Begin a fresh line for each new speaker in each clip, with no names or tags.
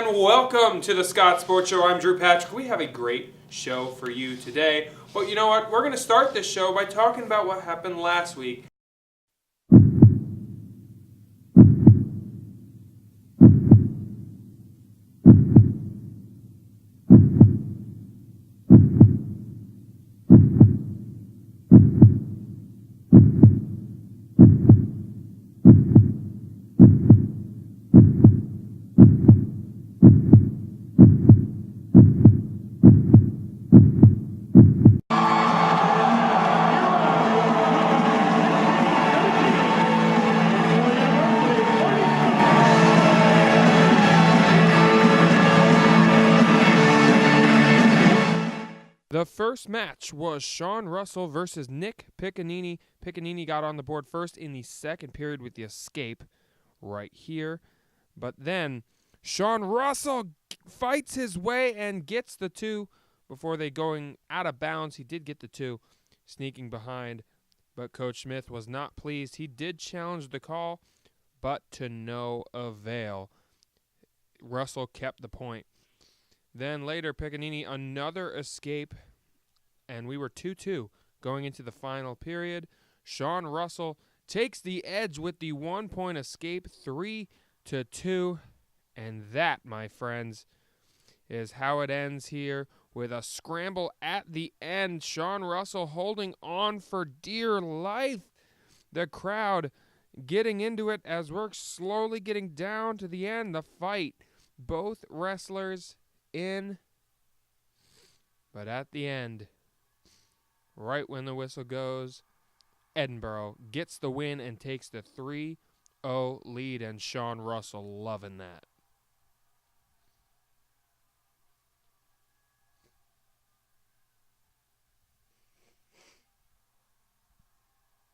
and welcome to the Scott Sports Show. I'm Drew Patrick. We have a great show for you today. But you know what? We're going to start this show by talking about what happened last week. The first match was Sean Russell versus Nick Piccinini. Piccinini got on the board first in the second period with the escape right here. But then Sean Russell fights his way and gets the two before they going out of bounds. He did get the two, sneaking behind, but Coach Smith was not pleased. He did challenge the call, but to no avail. Russell kept the point. Then later, Piccinini, another escape, and we were 2-2 going into the final period. Sean Russell takes the edge with the 1-point escape, 3-2, and that, my friends, is how it ends here with a scramble at the end. Sean Russell holding on for dear life. The crowd getting into it as we're slowly getting down to the end. The fight, both wrestlers in, but at the end, right when the whistle goes, Edinboro gets the win and takes the 3-0 lead, and Sean Russell loving that.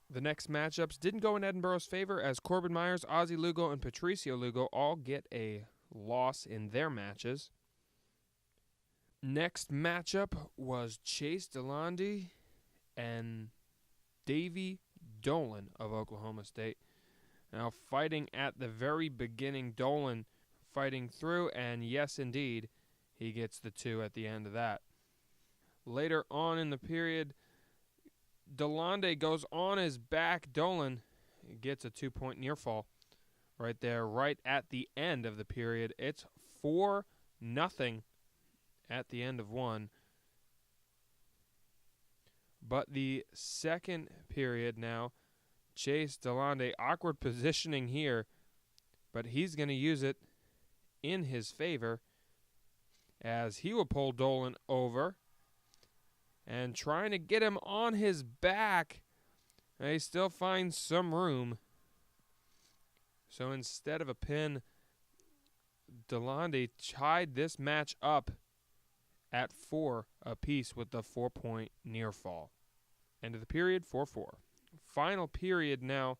The next matchups didn't go in Edinboro's favor as Corbin Myers, Ozzie Lugo, and Patricio Lugo all get a loss in their matches. Next matchup was Chase Delandi and Davey Dolan of Oklahoma State. Now fighting at the very beginning, Dolan fighting through, and yes, indeed, he gets the two at the end of that. Later on in the period, Delandi goes on his back. Dolan gets a 2-point near fall right there, right at the end of the period. It's 4-0 at the end of one. But the second period now, Chase Delandi, awkward positioning here, but he's going to use it in his favor as he will pull Dolan over and trying to get him on his back. And he still finds some room. So instead of a pin, Delandi tied this match up at 4 apiece with the 4-point near fall. End of the period, 4-4. Final period now.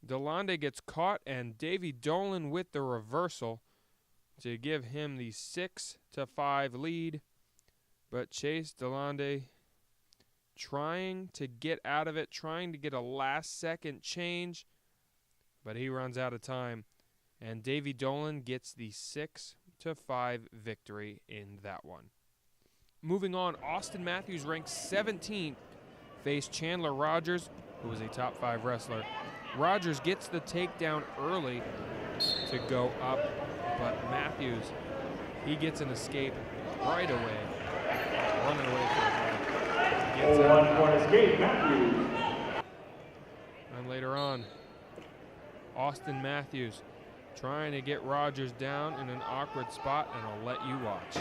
Delandi gets caught, and Davey Dolan with the reversal to give him the 6-5 lead. But Chase Delandi trying to get out of it, trying to get a last-second change, but he runs out of time. And Davey Dolan gets the 6-5 victory in that one. Moving on, Austin Matthews, ranked 17th, faced Chandler Rogers, who was a top 5 wrestler. Rogers gets the takedown early to go up, but Matthews, he gets an escape right away, running away from the 1-point escape, Matthews. And later on, Austin Matthews trying to get Rogers down in an awkward spot, and I'll let you watch.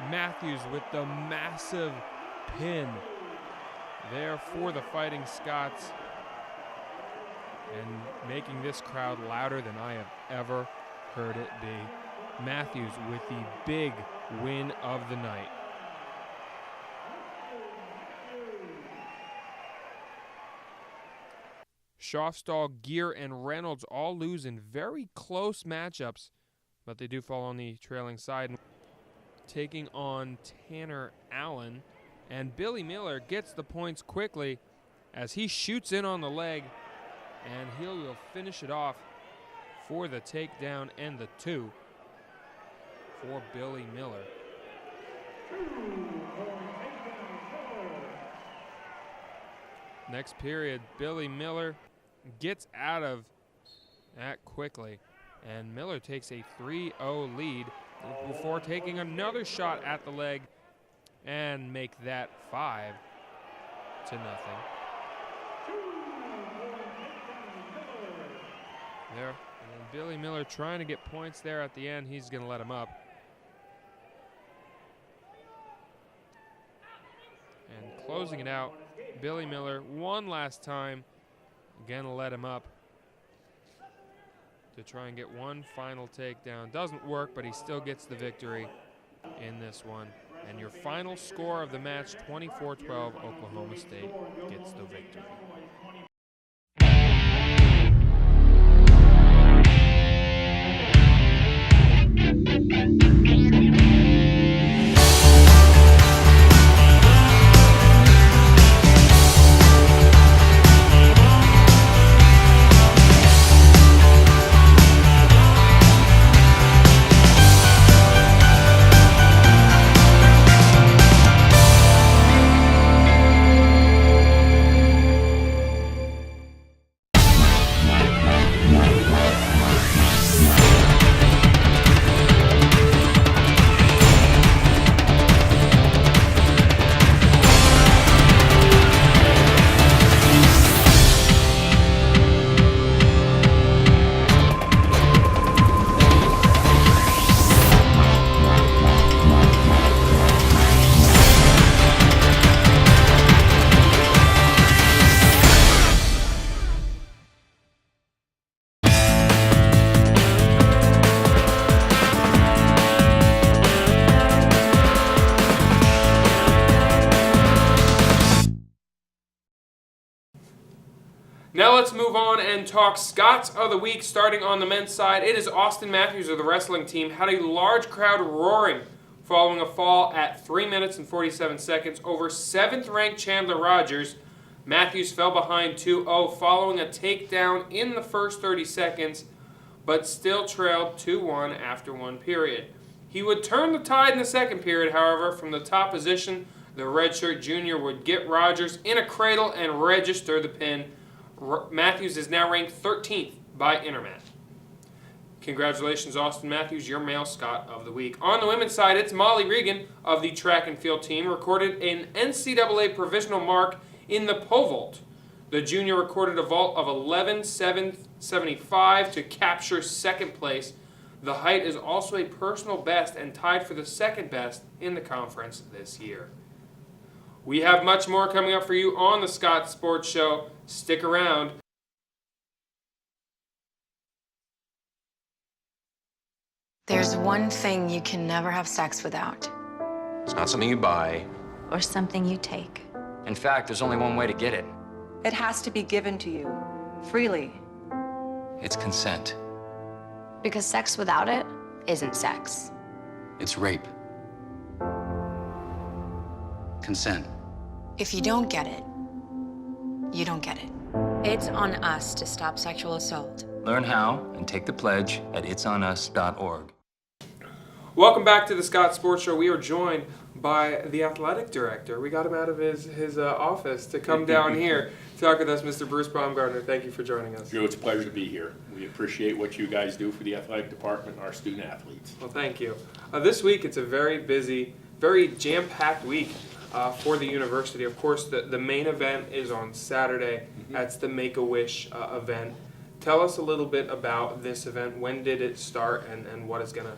Matthews with the massive pin there for the Fighting Scots and making this crowd louder than I have ever heard it be. Matthews with the big win of the night. Schofstall, Gear, and Reynolds all lose in very close matchups, but they do fall on the trailing side. Taking on Tanner Allen And Billy Miller gets the points quickly as he shoots in on the leg, and he will finish it off for the takedown and the 2 for Billy Miller. Next period, Billy Miller gets out of that quickly, and Miller takes a 3-0 lead before taking another shot at the leg and make that 5-0. There, and Billy Miller trying to get points there at the end. He's going to let him up. And closing it out, Billy Miller one last time, again to let him up to try and get one final takedown. Doesn't work, but he still gets the victory in this one. And your final score of the match, 24-12, Oklahoma State gets the victory. Now let's move on and talk Scots of the Week. Starting on the men's side, it is Austin Matthews of the wrestling team. Had a large crowd roaring following a fall at 3 minutes and 47 seconds over 7th-ranked Chandler Rogers. Matthews fell behind 2-0 following a takedown in the first 30 seconds, but still trailed 2-1 after one period. He would turn the tide in the second period, however. From the top position, the redshirt junior would get Rogers in a cradle and register the pin. Matthews is now ranked 13th by Intermat. Congratulations, Austin Matthews, your male Scot of the Week. On the women's side, it's Molly Regan of the track and field team, recorded an NCAA provisional mark in the pole vault. The junior recorded a vault of 11.775 to capture second place. The height is also a personal best and tied for the second best in the conference this year. We have much more coming up for you on the Scott Sports Show. Stick around.
There's one thing you can never have sex without.
It's not something you buy.
Or something you take.
In fact, there's only one way to get it.
It has to be given to you, freely.
It's consent.
Because sex without it isn't sex.
It's rape. Consent.
If you don't get it, you don't get it. It's on us to stop sexual assault.
Learn how and take the pledge at itsonus.org.
Welcome back to the Scott Sports Show. We are joined by the athletic director. We got him out of his office to come down here to talk with us, Mr. Bruce Baumgartner. Thank you for joining us.
Joe, it's a pleasure to be here. We appreciate what you guys do for the athletic department and our student athletes.
Well, thank you. This week, it's a very busy, very jam-packed week for the university. Of course, the main event is on Saturday. That's the Make-A-Wish event. Tell us a little bit about this event. When did it start, and what is going to...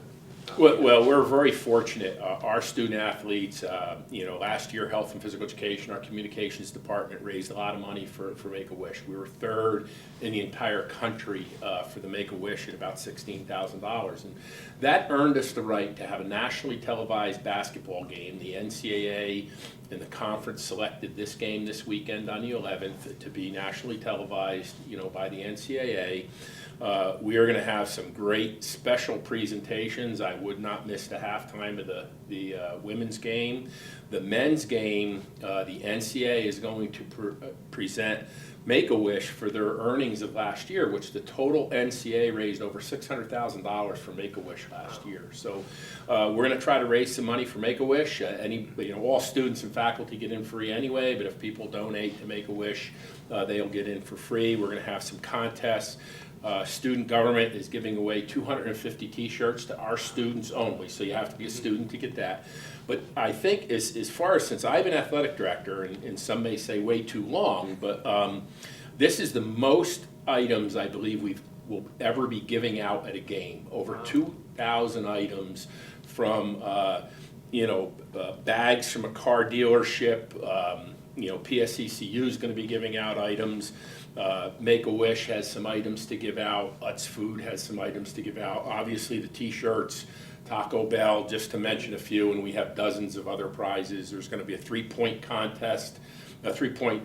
Well, we're very fortunate. Our student athletes, last year, Health and Physical Education, our communications department raised a lot of money for Make-A-Wish. We were third in the entire country for the Make-A-Wish at about $16,000. And that earned us the right to have a nationally televised basketball game. The NCAA and the conference selected this game this weekend on the 11th to be nationally televised, by the NCAA. We are going to have some great special presentations. I would not miss the halftime of the the women's game. The men's game, the NCAA is going to present Make-A-Wish for their earnings of last year, which the total NCAA raised over $600,000 for Make-A-Wish last year. So we're going to try to raise some money for Make-A-Wish. All students and faculty get in free anyway, but if people donate to Make-A-Wish, they'll get in for free. We're going to have some contests. Student government is giving away 250 t-shirts to our students only, so you have to be a student to get that. But I think as far as since I've been athletic director, and some may say way too long, but this is the most items I believe will ever be giving out at a game. Over 2,000 items from bags from a car dealership. PSCCU is going to be giving out items. Make-A-Wish has some items to give out. Utz Food has some items to give out. Obviously the t-shirts, Taco Bell, just to mention a few, and we have dozens of other prizes. There's going to be a three-point contest, a three-point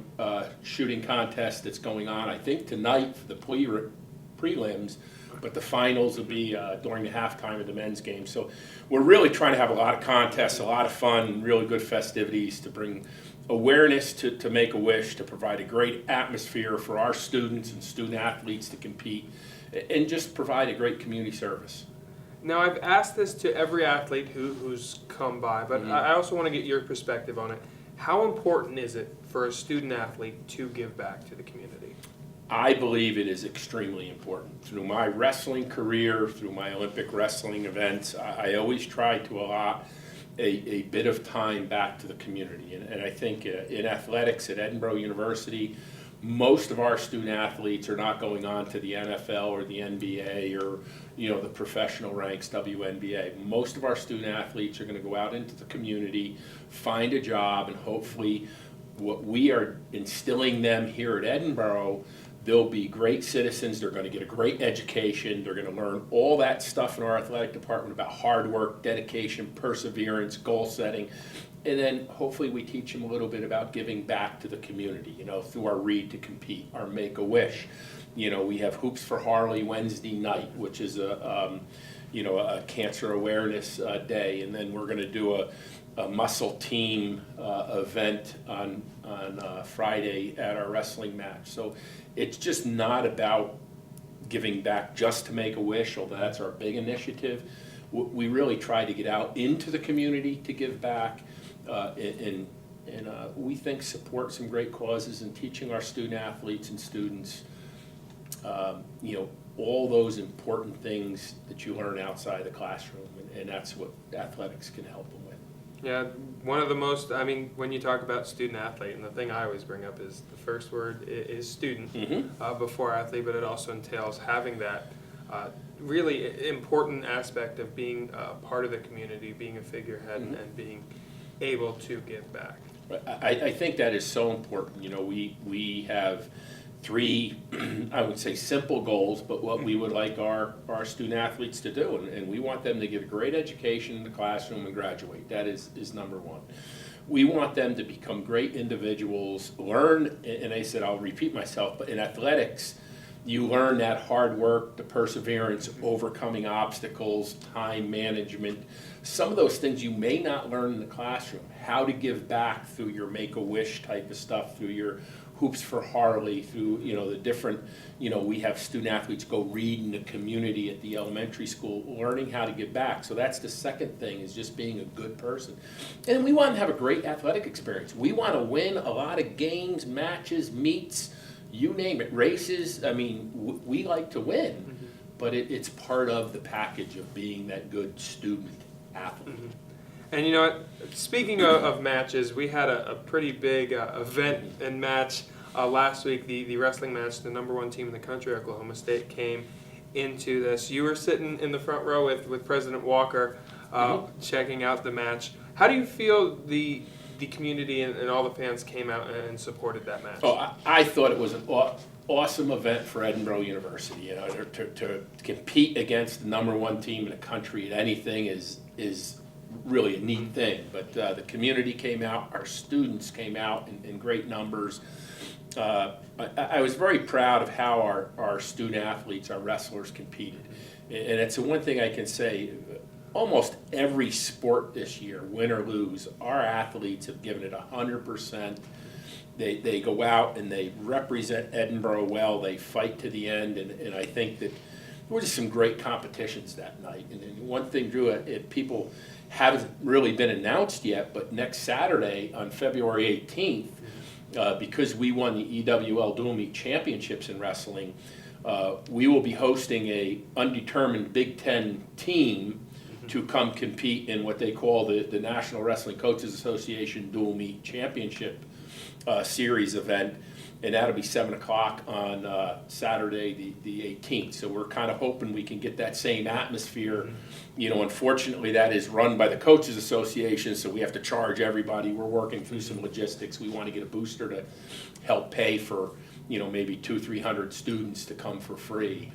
shooting contest that's going on, I think, tonight for the prelims, but the finals will be during the halftime of the men's game. So we're really trying to have a lot of contests, a lot of fun, really good festivities to bring awareness to Make-A-Wish, to provide a great atmosphere for our students and student athletes to compete, and just provide a great community service.
Now, I've asked this to every athlete who's come by, but I also want to get your perspective on it. How important is it for a student athlete to give back to the community?
I believe it is extremely important. Through my wrestling career, through my Olympic wrestling events, I always try to allot a bit of time back to the community. And I think in athletics at Edinboro University, most of our student athletes are not going on to the NFL or the NBA or the professional ranks, WNBA. Most of our student athletes are going to go out into the community, find a job, and hopefully what we are instilling them here at Edinboro, they'll be great citizens. They're going to get a great education. They're going to learn all that stuff in our athletic department about hard work, dedication, perseverance, goal setting. And then hopefully we teach them a little bit about giving back to the community, through our Read to Compete, our Make-A-Wish. We have Hoops for Harley Wednesday night, which is a cancer awareness day. And then we're going to do a muscle team event on Friday at our wrestling match. So it's just not about giving back just to Make-A-Wish, although that's our big initiative. We really try to get out into the community to give back, and we think support some great causes and teaching our student athletes and students, all those important things that you learn outside the classroom, and that's what athletics can help them with.
Yeah, one of the most, when you talk about student athlete, and the thing I always bring up is the first word is student before athlete, but it also entails having that really important aspect of being part of the community, being a figurehead, and being able to give back.
I think that is so important. We have three, I would say, simple goals, but what we would like our student athletes to do, and we want them to get a great education in the classroom and graduate. That is number one. We want them to become great individuals, learn, and I said, I'll repeat myself, but in athletics, you learn that hard work, the perseverance, overcoming obstacles, time management, some of those things you may not learn in the classroom. How to give back through your Make-A-Wish type of stuff, through your Hoops for Harley, through the different, we have student athletes go read in the community at the elementary school, learning how to give back. So that's the second thing, is just being a good person. And we want to have a great athletic experience. We want to win a lot of games, matches, meets, you name it, races. We like to win, but it's part of the package of being that good student athlete.
And speaking of matches, we had a pretty big event and match last week. The wrestling match, the #1 team in the country, Oklahoma State, came into this. You were sitting in the front row with President Walker checking out the match. How do you feel the community and all the fans came out and supported that match?
Oh, I thought it was an awesome event for Edinboro University. To compete against the #1 team in the country at anything is really a neat thing. But the community came out, our students came out in great numbers. I was very proud of how our student athletes, our wrestlers, competed. And it's the one thing I can say, almost every sport this year, win or lose, our athletes have given it 100%. They go out and they represent Edinboro well. They fight to the end, and I think that there were just some great competitions that night. And then one thing, Drew, people haven't really been announced yet, but next Saturday on February 18th, because we won the EWL Dual Meet Championships in wrestling, we will be hosting a undetermined Big Ten team to come compete in what they call the National Wrestling Coaches Association Dual Meet Championship series event, and that'll be 7 o'clock on Saturday the 18th. So we're kind of hoping we can get that same atmosphere. You know, unfortunately, that is run by the Coaches Association, so we have to charge everybody. We're working through some logistics. We want to get a booster to help pay for, you know, maybe 200-300 students to come for free.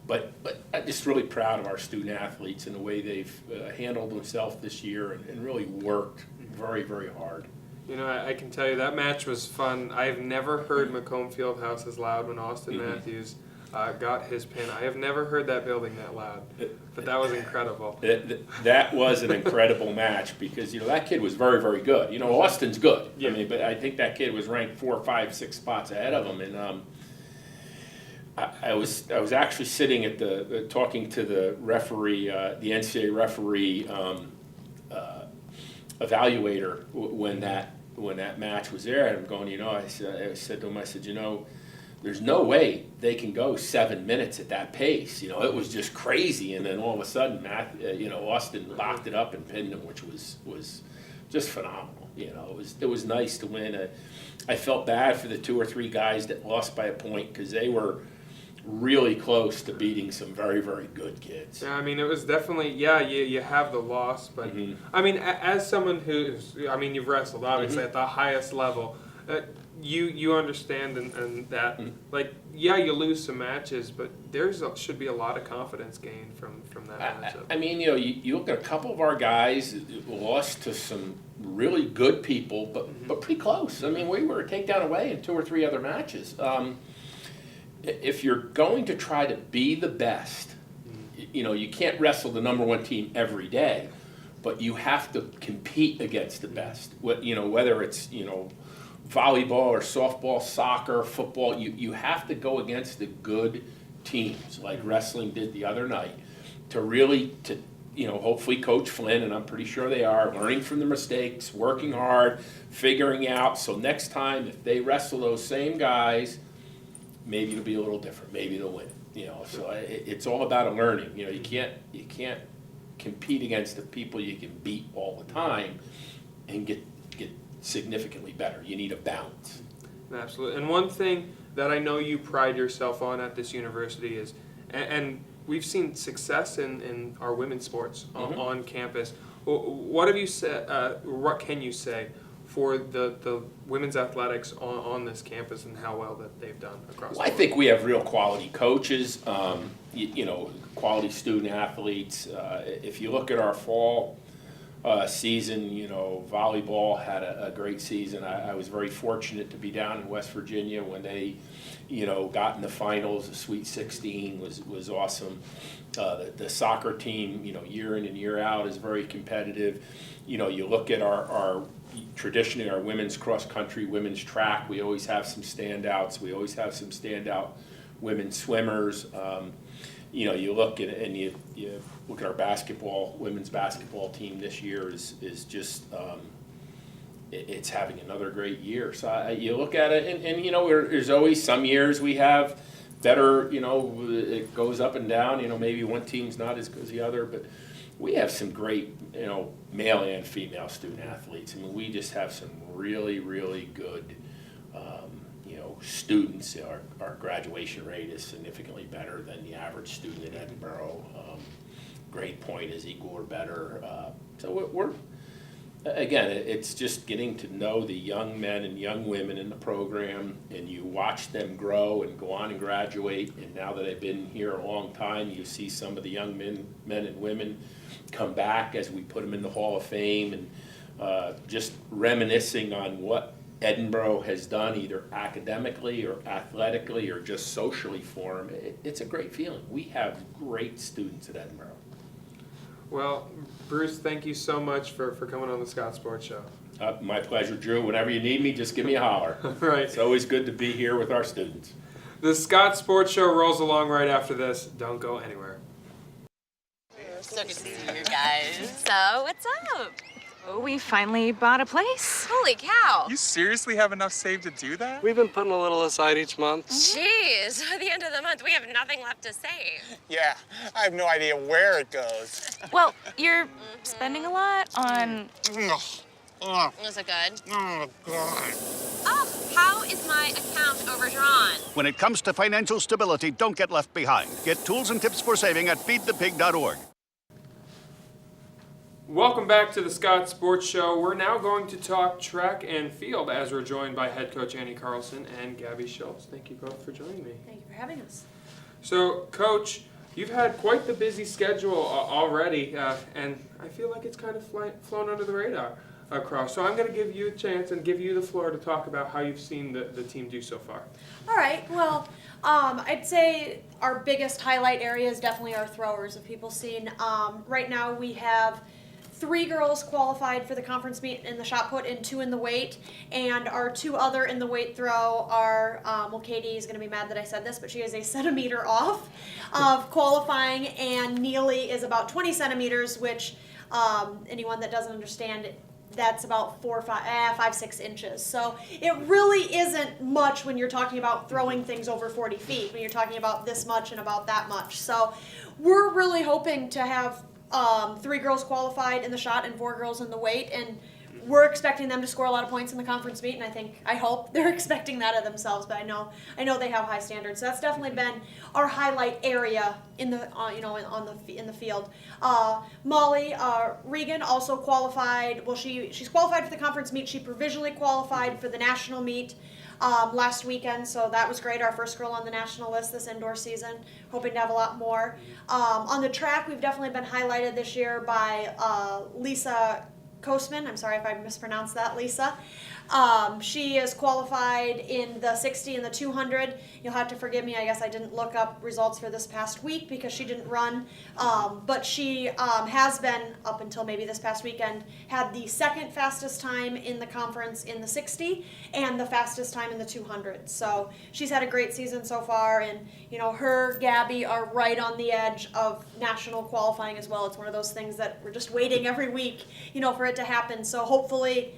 But I'm just really proud of our student athletes and the way they've handled themselves this year and really worked very, very hard.
You know, I can tell you that match was fun. I've never heard Macomb Fieldhouse as loud when Austin Matthews got his pin. I have never heard that building that loud, but that was incredible.
That was an incredible match because, you know, that kid was very, very good. You know, Austin's good.
Yeah.
I mean, but I think that kid was ranked 4, 5, 6 spots ahead of him. And I was actually sitting at talking to the referee, the NCAA referee evaluator when that match was there, and I'm going, you know, I said to him, I said, you know, there's no way they can go 7 minutes at that pace. You know, it was just crazy. And then all of a sudden, Austin locked it up and pinned him, which was just phenomenal. You know, it was nice to win. I felt bad for the 2 or 3 guys that lost by a point because they were really close to beating some very, very good kids.
Yeah, I mean, it was definitely, you have the loss, but I mean, as someone who's, I mean, you've wrestled obviously at the highest level, you understand and that, like, you lose some matches, but should be a lot of confidence gained from that matchup.
I mean, you know, you look at a couple of our guys lost to some really good people, but pretty close. I mean, we were a takedown away in 2 or 3 other matches. If you're going to try to be the best, you know, you can't wrestle the #1 team every day, but you have to compete against the best. You know, whether it's, you know, volleyball or softball, soccer, football, you have to go against the good teams like wrestling did the other night to you know, hopefully Coach Flynn, and I'm pretty sure they are, learning from the mistakes, working hard, figuring out. So next time, if they wrestle those same guys, maybe it'll be a little different. Maybe they'll win. You know, so it's all about a learning. You know, you can't compete against the people you can beat all the time and get significantly better. You need a balance.
Absolutely. And one thing that I know you pride yourself on at this university is, and we've seen success in our women's sports on campus. What have you said? What can you say for the women's athletics on this campus and how well that they've done across the board?
I think we have real quality coaches, you know, quality student athletes. If you look at our fall season, you know, volleyball had a great season. I was very fortunate to be down in West Virginia when they, you know, got in the finals. The Sweet 16 was awesome. The soccer team, you know, year in and year out is very competitive. You know, you look at our traditionally our women's cross country, women's track, we always have some standouts. We always have some standout women swimmers. You know, you look at and you look at our women's basketball team this year is just it's having another great year. So you look at it and you know, there's always some years we have better, you know, it goes up and down. You know, maybe one team's not as good as the other, but we have some great, you know, male and female student athletes. I mean, we just have some really, really good, you know, students. Our graduation rate is significantly better than the average student in Edinboro. Grade point is equal or better. So we're again, it's just getting to know the young men and young women in the program, and you watch them grow and go on and graduate. And now that I've been here a long time, you see some of the young men and women come back as we put them in the Hall of Fame, and just reminiscing on what Edinboro has done either academically or athletically or just socially for them. It's a great feeling. We have great students at Edinboro.
Well, Bruce, thank you so much for coming on the Scott Sports Show.
My pleasure, Drew. Whenever you need me, just give me a holler.
Right.
It's always good to be here with our students.
The Scott Sports Show rolls along right after this. Don't go anywhere.
So good to see you guys. So, what's up?
Oh, we finally bought a place.
Holy cow.
You seriously have enough saved to do that?
We've been putting a little aside each month.
Jeez, at the end of the month, we have nothing left to save.
Yeah, I have no idea where it goes.
Well, you're spending a lot on...
Was it good?
Oh, God.
Oh, how is my account overdrawn?
When it comes to financial stability, don't get left behind. Get tools and tips for saving at feedthepig.org.
Welcome back to the Scott Sports Show. We're now going to talk track and field as we're joined by head coach Annie Carlson and Gabby Schultz. Thank you both for joining me.
Thank you for having us.
So, Coach, you've had quite the busy schedule already, and I feel like it's kind of flown under the radar across. So I'm going to give you a chance and give you the floor to talk about how you've seen the team do so far.
All right. Well, I'd say our biggest highlight area is definitely our throwers. If people seen, right now we have 3 girls qualified for the conference meet in the shot put and 2 in the weight, and our 2 other in the weight throw are, well, Katie is going to be mad that I said this, but she is a centimeter off of qualifying, and Neely is about 20 centimeters, which anyone that doesn't understand it, that's about 5-6 inches. So it really isn't much when you're talking about throwing things over 40 feet, when you're talking about this much and about that much. So we're really hoping to have 3 girls qualified in the shot and 4 girls in the weight, and we're expecting them to score a lot of points in the conference meet, and I hope they're expecting that of themselves, but I know they have high standards. So that's definitely been our highlight area in the in the field. Molly Regan also qualified. Well, she's qualified for the conference meet. She provisionally qualified for the national meet last weekend, so that was great. Our first girl on the national list this indoor season. Hoping to have a lot more. On the track, we've definitely been highlighted this year by Lisa Kosman. I'm sorry if I mispronounced that, Lisa. She is qualified in the 60 and the 200. You'll have to forgive me. I guess I didn't look up results for this past week because she didn't run. But she has been, up until maybe this past weekend, had the second fastest time in the conference in the 60 and the fastest time in the 200. So she's had a great season so far. And, her, Gabby, are right on the edge of national qualifying as well. It's one of those things that we're just waiting every week, for it to happen. So hopefully,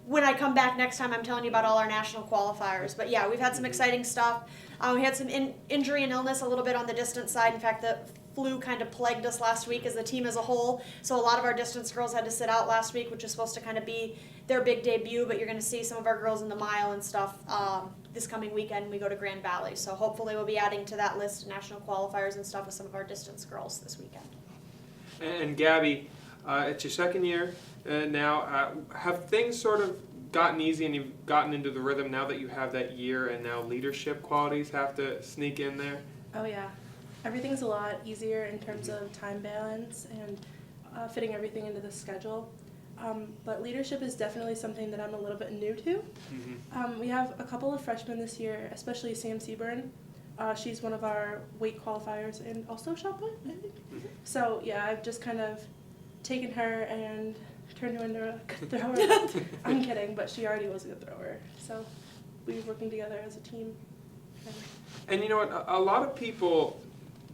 when I come back next time, I'm telling you about all our national qualifiers. But yeah, we've had some exciting stuff. We had some injury and illness a little bit on the distance side. In fact, the flu kind of plagued us last week as a team as a whole. So a lot of our distance girls had to sit out last week, which is supposed to kind of be their big debut. But you're going to see some of our girls in the mile and stuff this coming weekend. We go to Grand Valley. So hopefully we'll be adding to that list of national qualifiers and stuff with some of our distance girls this weekend.
And Gabby, it's your second year now. Have things sort of gotten easy and you've gotten into the rhythm now that you have that year, and now leadership qualities have to sneak in there?
Oh yeah, everything's a lot easier in terms of time balance and fitting everything into the schedule. But leadership is definitely something that I'm a little bit new to. We have a couple of freshmen this year, especially Sam Seaburn. She's one of our weight qualifiers and also shot put, I think. So yeah, I've just kind of taken her and turned her into a good thrower. I'm kidding, but she already was a good thrower. So we were working together as a team.
And you know what? A lot of people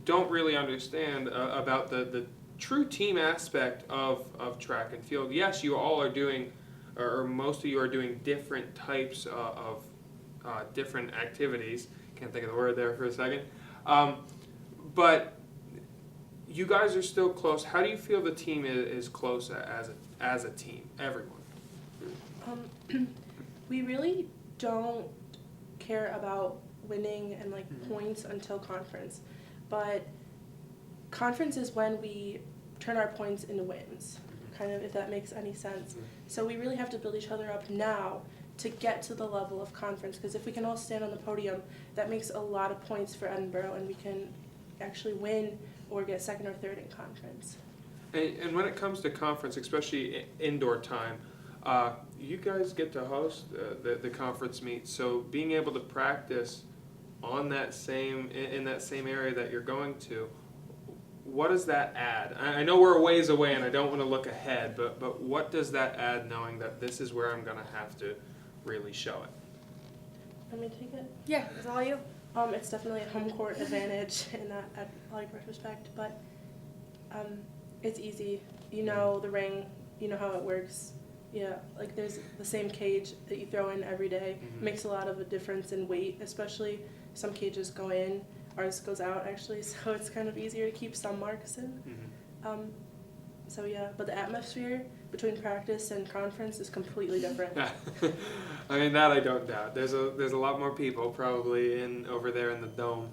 don't really understand about the true team aspect of track and field. Yes, you all are doing, or most of you are doing different types of different activities. Can't think of the word there for a second. But you guys are still close. How do you feel the team is close as a team, everyone?
We really don't care about winning and points until conference, but conference is when we turn our points into wins, kind of, if that makes any sense. So we really have to build each other up now to get to the level of conference, because if we can all stand on the podium, that makes a lot of points for Edinboro, and we can actually win or get second or third in conference.
And when it comes to conference, especially indoor time, you guys get to host the conference meet, so being able to practice on that in that same area that you're going to, what does that add? I know we're a ways away and I don't want to look ahead, but what does that add knowing that this is where I'm going to have to really show it?
Let me take it.
Yeah, it's all you.
It's definitely a home court advantage in that athletic retrospect, but it's easy. You know the ring, you know how it works. Yeah, like there's the same cage that you throw in every day. Makes a lot of a difference in weight, especially some cages go in, ours goes out actually, so it's kind of easier to keep some marks in. So yeah, but the atmosphere between practice and conference is completely different.
I mean, that I don't doubt. There's a lot more people probably over there in the dome.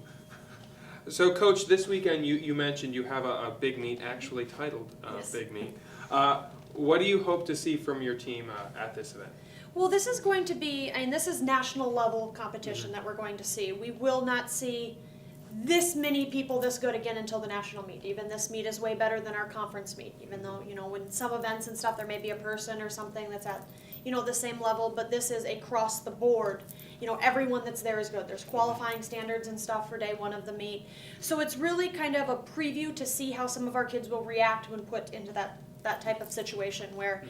So, Coach, this weekend you mentioned you have a big meet, actually titled
Yes.
Big Meet. What do you hope to see from your team at this event?
Well, this is going to be, this is national level competition that we're going to see. We will not see this many people this good again until the national meet. Even this meet is way better than our conference meet, even though, when some events and stuff, there may be a person or something that's at, the same level, but this is across the board. Everyone that's there is good. There's qualifying standards and stuff for day one of the meet. So it's really kind of a preview to see how some of our kids will react when put into that type of situation where,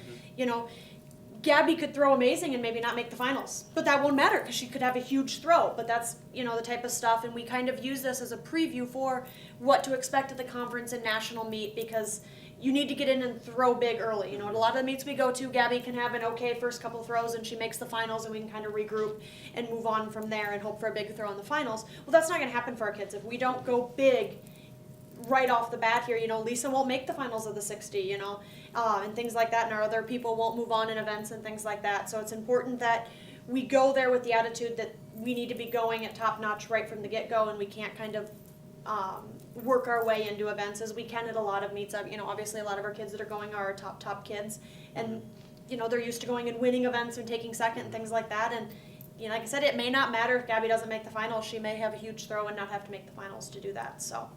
Gabby could throw amazing and maybe not make the finals, but that won't matter because she could have a huge throw. But that's, the type of stuff, and we kind of use this as a preview for what to expect at the conference and national meet because you need to get in and throw big early. At a lot of the meets we go to, Gabby can have an okay first couple throws and she makes the finals and we can kind of regroup and move on from there and hope for a big throw in the finals. Well, that's not going to happen for our kids. If we don't go big right off the bat here, Lisa won't make the finals of the 60, and things like that, and our other people won't move on in events and things like that. So it's important that we go there with the attitude that we need to be going at top notch right from the get-go, and we can't kind of work our way into events as we can at a lot of meets. Obviously a lot of our kids that are going are our top kids, and they're used to going and winning events and taking second and things like that. And like I said, it may not matter if Gabby doesn't make the finals. She may have a huge throw and not have to make the finals to do that.
So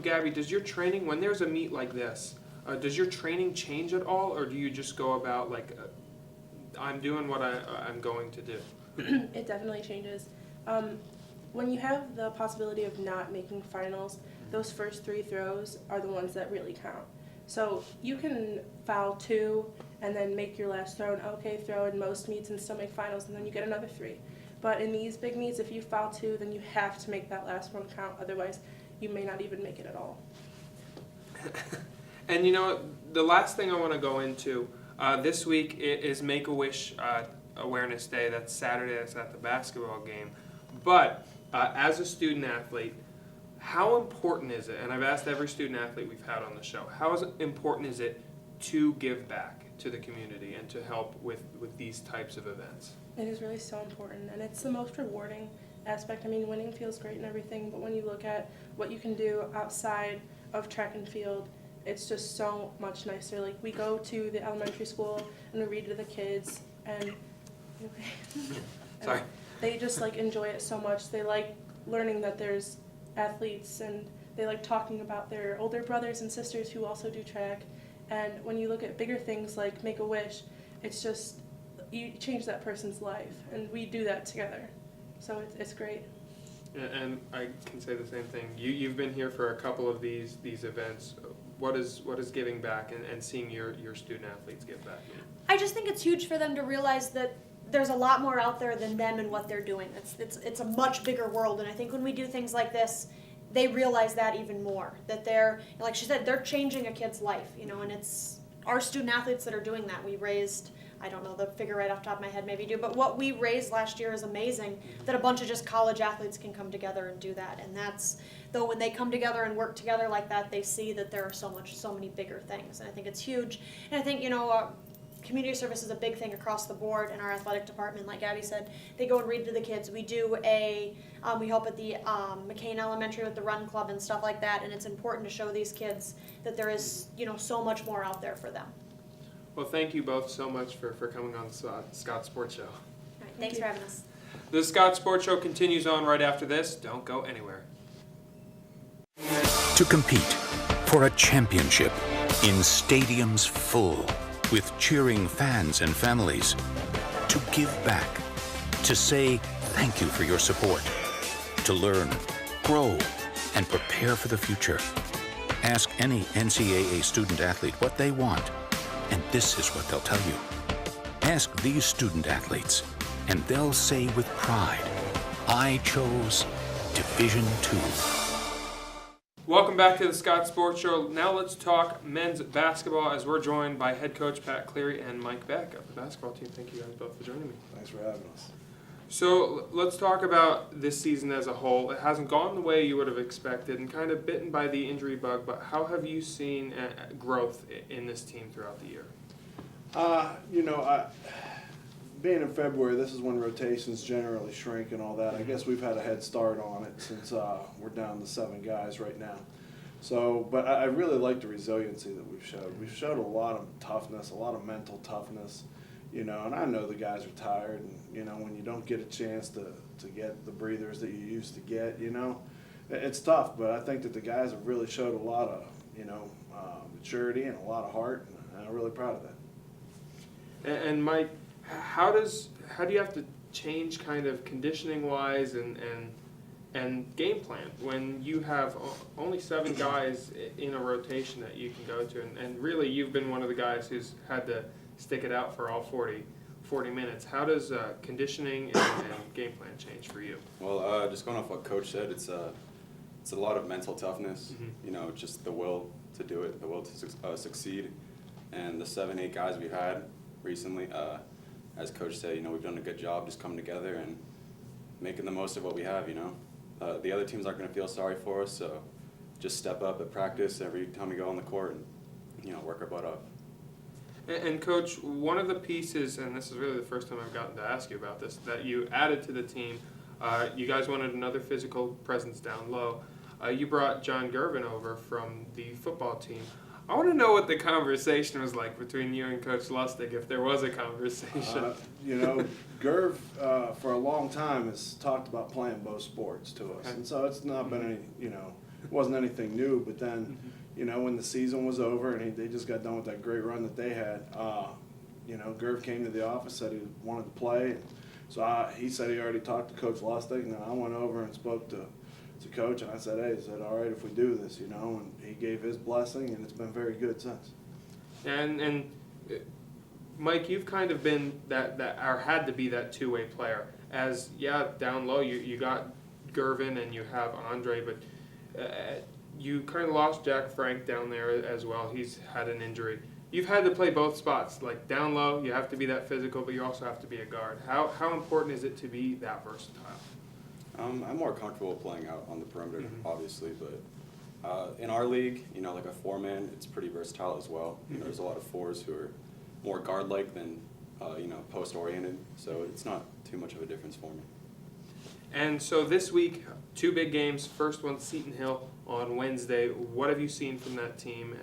Gabby, does your training, when there's a meet like this, does your training change at all, or do you just go about like, I'm doing what I'm going to do?
It definitely changes. When you have the possibility of not making finals, those first 3 throws are the ones that really count. So you can foul 2 and then make your last throw an okay throw in most meets and still make finals, and then you get another 3. But in these big meets, if you foul 2, then you have to make that last one count. Otherwise, you may not even make it at all.
And the last thing I want to go into, this week is Make-A-Wish Awareness Day. That's Saturday. That's at the basketball game. But as a student athlete, how important is it, and I've asked every student athlete we've had on the show, how important is it to give back to the community and to help with these types of events?
It is really so important, and it's the most rewarding aspect. Winning feels great and everything, but when you look at what you can do outside of track and field, it's just so much nicer. Like, we go to the elementary school and we read to the kids, and
Sorry.
They just enjoy it so much. They like learning that there's athletes, and they like talking about their older brothers and sisters who also do track. And when you look at bigger things like Make-A-Wish, it's just, you change that person's life, and we do that together. So it's great.
And I can say the same thing. You've been here for a couple of these events. What is giving back and seeing your student athletes give back?
I just think it's huge for them to realize that there's a lot more out there than them and what they're doing. It's a much bigger world, and I think when we do things like this, they realize that even more. That they're, like she said, they're changing a kid's life, and it's our student athletes that are doing that. We raised, I don't know the figure right off the top of my head, maybe you do, but what we raised last year is amazing, that a bunch of just college athletes can come together and do that. And that's, though, when they come together and work together like that, they see that there are so many bigger things. And I think it's huge. And I think, community service is a big thing across the board in our athletic department. Like Gabby said, they go and read to the kids. We do we help at the McCain Elementary with the run club and stuff like that. And it's important to show these kids that there is, so much more out there for them.
Well, thank you both so much for coming on the Scott Sports Show.
All right, thanks for having us.
The Scott Sports Show continues on right after this. Don't go anywhere.
To compete for a championship in stadiums full with cheering fans and families. To give back. To say thank you for your support. To learn, grow, and prepare for the future. Ask any NCAA student athlete what they want, and this is what they'll tell you. Ask these student athletes, and they'll say with pride, I chose Division II.
Welcome back to the Scott Sports Show. Now let's talk men's basketball as we're joined by head coach Pat Cleary and Mike Beck of the basketball team. Thank you guys both for joining me.
Thanks for having us.
So let's talk about this season as a whole. It hasn't gone the way you would have expected and kind of bitten by the injury bug, but how have you seen growth in this team throughout the year?
Being in February, this is when rotations generally shrink and all that. I guess we've had a head start on it since we're down to 7 guys right now. So, but I really like the resiliency that we've showed. We've showed a lot of toughness, a lot of mental toughness, and I know the guys are tired, and, when you don't get a chance to get the breathers that you used to get, it's tough, but I think that the guys have really showed a lot of, maturity and a lot of heart, and I'm really proud of that.
And Mike, how do you have to change kind of conditioning wise and game plan when you have only 7 guys in a rotation that you can go to, and really you've been one of the guys who's had to stick it out for all 40 minutes. How does conditioning and game plan change for you?
Well, just going off what Coach said, it's a lot of mental toughness, just the will to do it, the will to succeed, and the 7-8 guys we've had recently, as Coach said, we've done a good job just coming together and making the most of what we have, The other teams aren't going to feel sorry for us, so just step up at practice every time we go on the court and, work our butt off.
And Coach, one of the pieces, and this is really the first time I've gotten to ask you about this, that you added to the team, you guys wanted another physical presence down low. You brought John Gervin over from the football team. I want to know what the conversation was like between you and Coach Lustig, if there was a conversation.
Gerv, for a long time, has talked about playing both sports to us. And so it's not been any, it wasn't anything new. But then, when the season was over and they just got done with that great run that they had, Gerv came to the office, said he wanted to play. So he said he already talked to Coach Lustig, and then I went over and spoke to Coach, and I said, all right, if we do this, and he gave his blessing, and it's been very good since.
And Mike, you've kind of been that or had to be that two-way player. As down low, you got Gervin and you have Andre, but you kind of lost Jack Frank down there as well. He's had an injury. You've had to play both spots. Like down low, you have to be that physical, but you also have to be a guard. How important is it to be that versatile?
I'm more comfortable playing out on the perimeter, obviously, but in our league, like a 4-man, it's pretty versatile as well. There's a lot of 4s who are more guard-like than, post-oriented, so it's not too much of a difference for me.
And so this week, 2 big games. First one, Seton Hill on Wednesday. What have you seen from that team,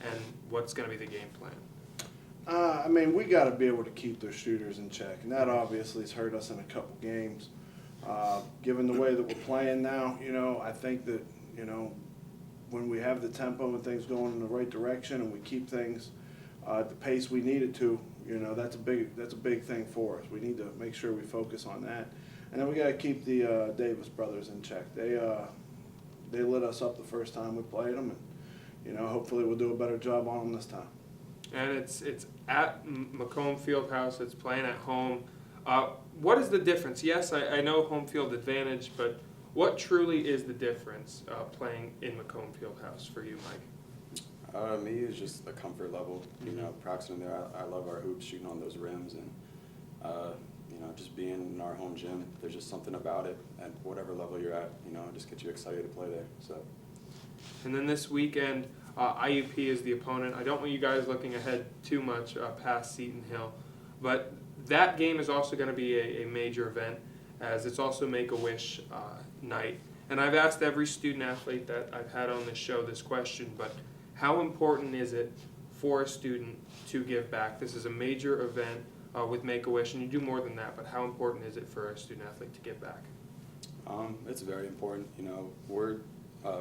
and what's going to be the game plan?
We got to be able to keep their shooters in check, and that obviously has hurt us in a couple games. Given the way that we're playing now, I think that, when we have the tempo and things going in the right direction and we keep things at the pace we need it to, that's a big thing for us. We need to make sure we focus on that. And then we got to keep the Davis brothers in check. They lit us up the first time we played them, and, hopefully we'll do a better job on them this time.
And it's at Macomb Fieldhouse. It's playing at home. What is the difference? Yes, I know home field advantage, but what truly is the difference playing in Macomb Fieldhouse for you, Mike?
Me is just the comfort level. Practicing there, I love our hoops, shooting on those rims, and just being in our home gym. There's just something about it at whatever level you're at. It just gets you excited to play there. So.
And then this weekend, IUP is the opponent. I don't want you guys looking ahead too much past Seton Hill, but that game is also going to be a major event, as it's also Make-A-Wish night. And I've asked every student athlete that I've had on this show this question, but how important is it for a student to give back? This is a major event with Make-A-Wish, and you do more than that, but how important is it for a student athlete to give back?
It's very important. We're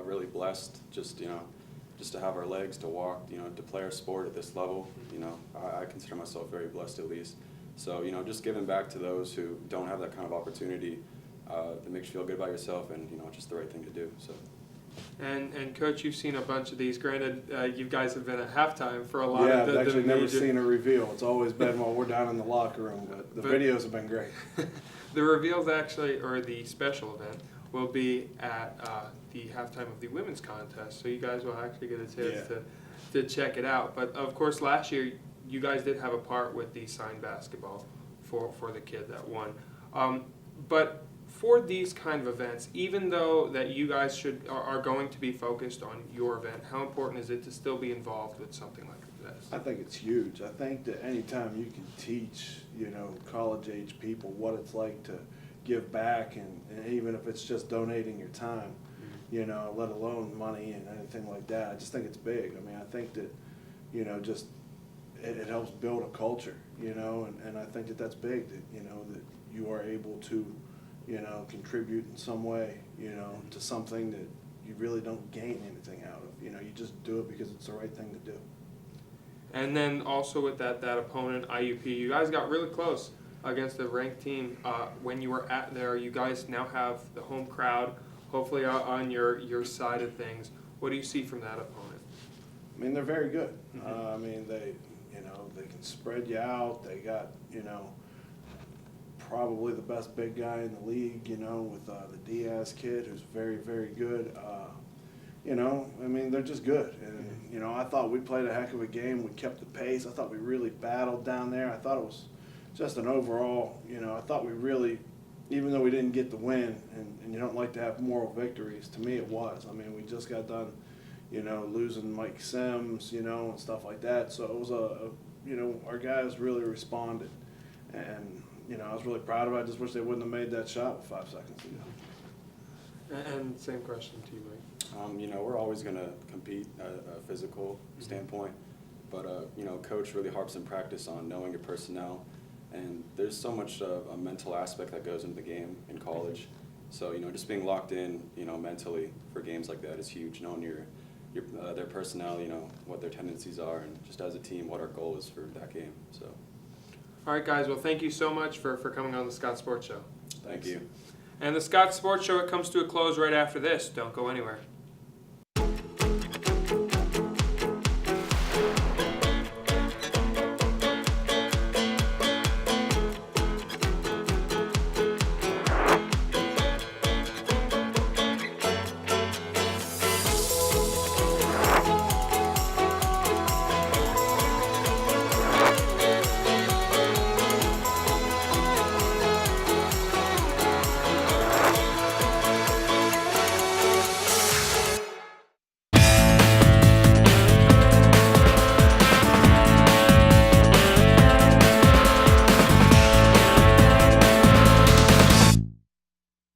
really blessed just to have our legs, to walk, to play our sport at this level. I consider myself very blessed at least. So, just giving back to those who don't have that kind of opportunity that makes you feel good about yourself, and, just the right thing to do. So.
And Coach, you've seen a bunch of these. Granted, you guys have been at halftime for a lot
Yeah,
of the
I've actually never
major-
seen a reveal. It's always been while we're down in the locker room, but the videos have been great.
The reveals actually, or the special event, will be at the halftime of the women's contest. So you guys will actually get a chance to check it out. But of course, last year you guys did have a part with the signed basketball for the kid that won. But for these kind of events, even though that you guys are going to be focused on your event, how important is it to still be involved with something like this?
I think it's huge. I think that anytime you can teach, college age people what it's like to give back, and even if it's just donating your time, let alone money and anything like that, I just think it's big. I mean, I think that, just it helps build a culture, and I think that that's big, that, that you are able to, contribute in some way, to something that you really don't gain anything out of. You just do it because it's the right thing to do.
And then also with that opponent, IUP, you guys got really close against the ranked team when you were at there. You guys now have the home crowd, hopefully on your side of things. What do you see from that opponent?
I mean, they're very good. I mean, they can spread you out. They got, probably the best big guy in the league, with the Diaz kid, who's very, very good. I mean, they're just good. And, I thought we played a heck of a game. We kept the pace. I thought we really battled down there. I thought it was just an overall, I thought we really, even though we didn't get the win, and you don't like to have moral victories, to me it was. I mean, we just got done, losing Mike Sims, and stuff like that. So it was our guys really responded. And, I was really proud of it. I just wish they wouldn't have made that shot with 5 seconds to go.
And same question to you, Mike.
We're always going to compete at a physical standpoint, but, Coach really harps in practice on knowing your personnel, and there's so much a mental aspect that goes into the game in college. So, just being locked in, mentally for games like that is huge, knowing their personnel, what their tendencies are, and just as a team, what our goal is for that game. So.
All right, guys. Well, thank you so much for coming on the Scott Sports Show.
Thank you.
And the Scott Sports Show, it comes to a close right after this. Don't go anywhere.